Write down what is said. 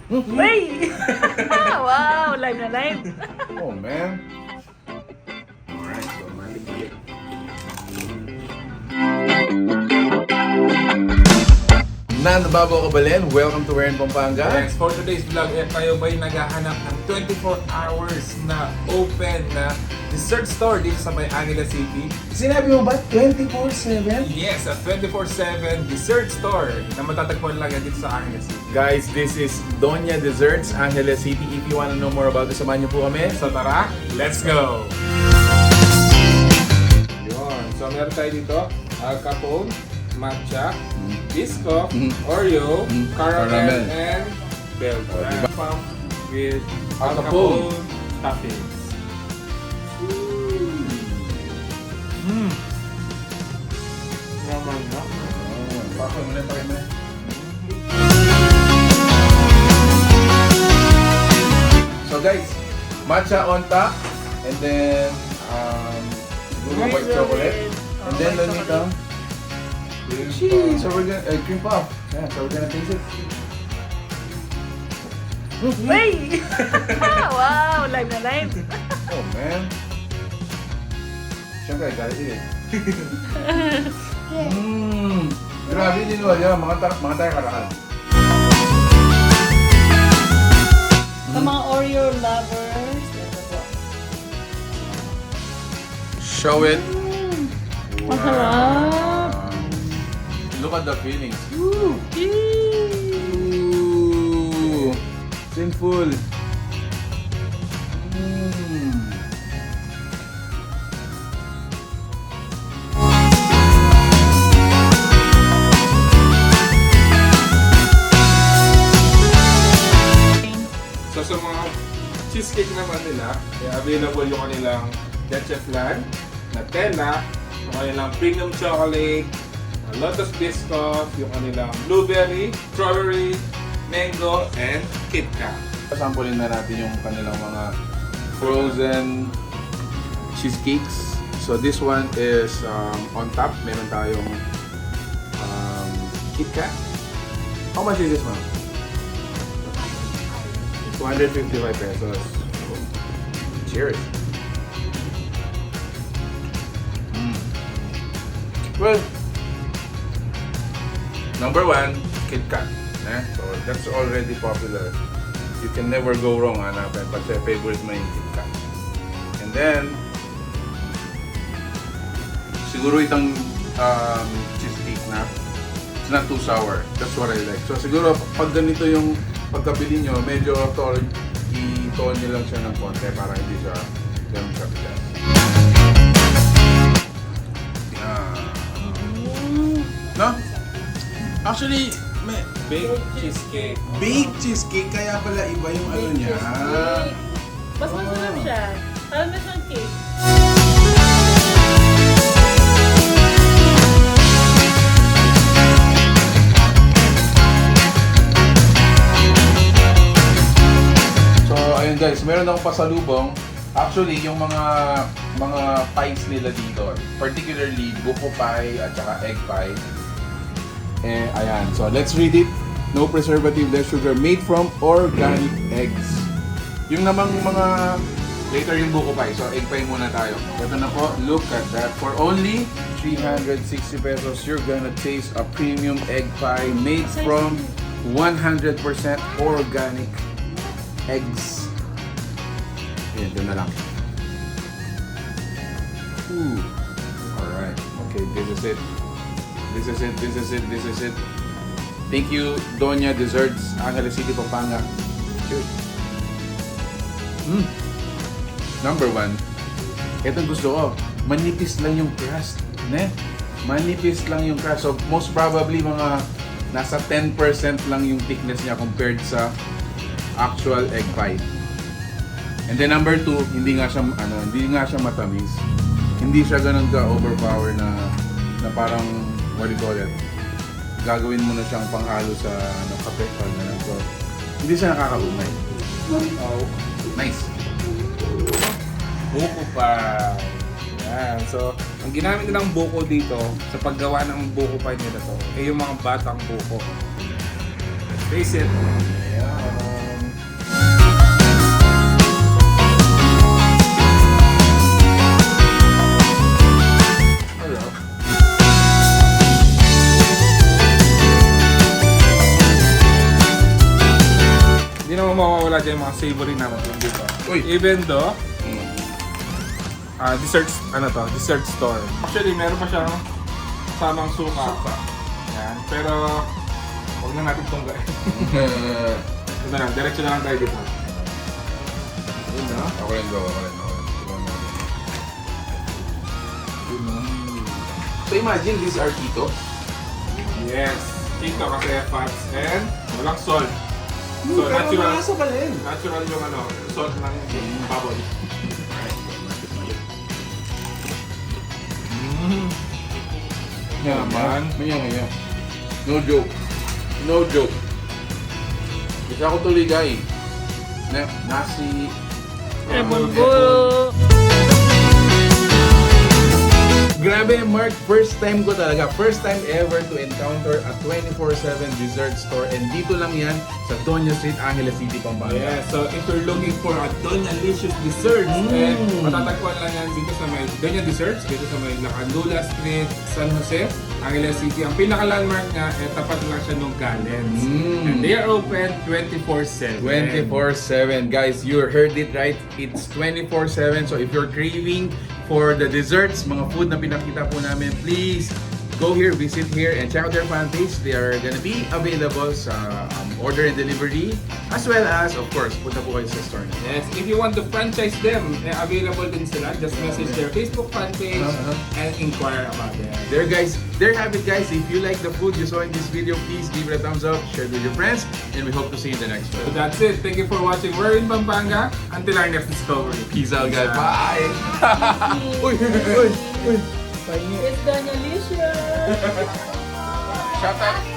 Hey! Wow! Live na live. Oh man. Alright, so mali-mali. Nanababo Kabalin, welcome to Where in Pampanga. Yes, for today's vlog, kayo ba'y naghahanap ng 24 hours na open na dessert store dito sa may Angeles City? Sinabi mo ba 24/7? Yes, a 24/7 dessert store na matatagpuan lang yan dito sa Angeles City. Guys, this is Dónya Desserts-Angeles City. If you wanna know more about this, samahan niyo po kami. So tara, let's go! Yun, so meron tayo dito, alcapone, matcha, biscoff, Oreo, caramel, and Belgian. diba? Pump with Alcapone. alcapone toppings. Naman na. Pakay mo na, pakay mo na. So guys, matcha on top, and then siguro white chocolate, and then lamita. Cheese. So we're gonna cream puff. Yeah, so we're gonna taste it. Hey! Wow! Live na live. Oh man. Siyempre, gotta eat it. Grabe din wala. Mga tayo karakan. Sa mga Oreo lovers, ito po. Show it. Masarap. Look at the feelings. Ooh! Ooh. Sinful. So sa mga cheesecake naman nila, available yung kanilang leche flan, Nutella, yung kanilang premium chocolate, lotus biscoff, yung kanilang blueberry, strawberry, mango, and Kit Kat. Sampulin na natin yung kanilang mga frozen cheesecakes. So this one is on top. Meron tayong Kit Kat. How much is this one? 255 pesos. Cheers. Well, number one, Kit Kat. So that's already popular. You can never go wrong hanapin pag sa favorite mo yung Kit Kat. And then, siguro itong cheesecake na, it's not too sour. That's what I like. So siguro pag ganito yung pagkabili nyo, medyo i-tone nyo lang siya ng konti para hindi siya ganun siya bigas. No? Actually, may Baked cheesecake. baked cheesecake, kaya pala iba yung ano niya. Mas masarap siya. Parang na siyang cake. So, ayun guys, meron akong pasalubong. Actually, yung mga pies nila dito, particularly buko pie at saka egg pie. Ayan. So, let's read it. No preservative, less sugar, made from organic eggs. Yung namang mga later yung buko pie. So, egg pie muna tayo. Ito na po. Look at that. For only 360 pesos, you're gonna taste a premium egg pie made from 100% organic eggs. Ayan, doon na lang. Ooh. Alright. Okay, this is it. This is it, this is it, this is it. Thank you, Dónya Desserts-Angeles City, Pampanga. Cheers. Number one, itong gusto ko, manipis lang yung crust. Ne? Manipis lang yung crust. So, most probably, mga nasa 10% lang yung thickness niya compared sa actual egg pie. And then number two, hindi nga siya matamis. Hindi siya ganun ka-overpower na parang, what do you call it? Gagawin mo na siyang panghalo sa kape pag ganun. So, hindi siya nakakaumay. Oh, Nice. buko pie. Yan. So, ang ginamit nilang buko dito sa paggawa ng buko pie nila to, ay yung mga batang buko. Let's face it. Yeah. naman mawawala dyan yung mga savory naman dito. Uy. Even though, dessert store. Actually, meron pa siyang kasamang suka. Yan. Pero, huwag na natin itong gawin. Ito na, diretso na lang tayo dito. Yun na. Ako rin go. So imagine, these are keto. Yes. Keto kasi fats and walang salt. So, natural. Natural yung salt ng baboy. Yaman. Maya. No joke. Isa ako tuligay. Nasi. Bulbul! Grabe, Mark. First time ko talaga. First time ever to encounter a 24/7 dessert store. And dito lang yan sa Dónya Desserts-Angeles City, Pampanga. Yeah, so if you're looking for a Dónya Licious Desserts, matatagpuan lang yan dito sa may Dónya Desserts, dito sa may Lacandula Street, San Jose, Angeles City. Ang pinaka-landmark niya, tapat lang siya ng Gallens. And they are open 24/7. 24/7. Guys, you heard it right. It's 24/7. So if you're craving for the desserts, mga food na pinakita po namin, please go here, visit here, and check out their fan page. They are gonna be available sa order and delivery, as well as, of course, punta po kayo sa store nila. Yes, if you want to franchise them, available din sila. Just message their Facebook fan page and inquire about them. There have it, guys. If you like the food you saw in this video, please give it a thumbs up, share it with your friends, and we hope to see you in the next So one. that's it. Thank you for watching. We're in Pampanga. Until our next discovery. Peace out, guys. Bye! Uy! It's Dónya Licious! Shout out!